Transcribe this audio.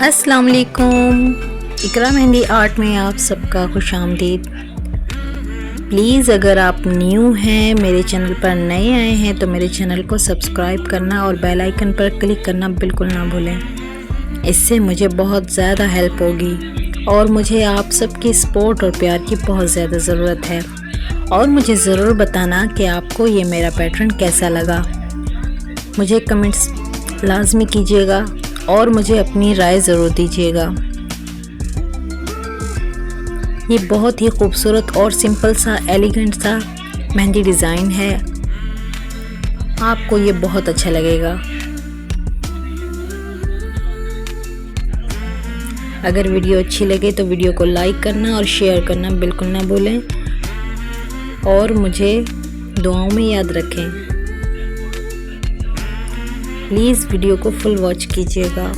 अस्सलाम वालेकुम, इकरा मेहंदी आर्ट में आप सबका खुश आमदीद। प्लीज़ अगर आप न्यू हैं, मेरे चैनल पर नए आए हैं तो मेरे चैनल को सब्सक्राइब करना और बेल आइकन पर क्लिक करना बिल्कुल ना भूलें। इससे मुझे बहुत ज़्यादा हेल्प होगी और मुझे आप सबकी सपोर्ट और प्यार की बहुत ज़्यादा ज़रूरत है। और मुझे ज़रूर बताना कि आपको ये मेरा पैटर्न कैसा लगा। मुझे कमेंट्स लाजमी कीजिएगा और मुझे अपनी राय ज़रूर दीजिएगा। ये बहुत ही खूबसूरत और सिंपल सा एलिगेंट सा मेहंदी डिज़ाइन है, आपको ये बहुत अच्छा लगेगा। अगर वीडियो अच्छी लगे तो वीडियो को लाइक करना और शेयर करना बिल्कुल ना भूलें और मुझे दुआओं में याद रखें। प्लीज़ वीडियो को फुल वॉच कीजिएगा।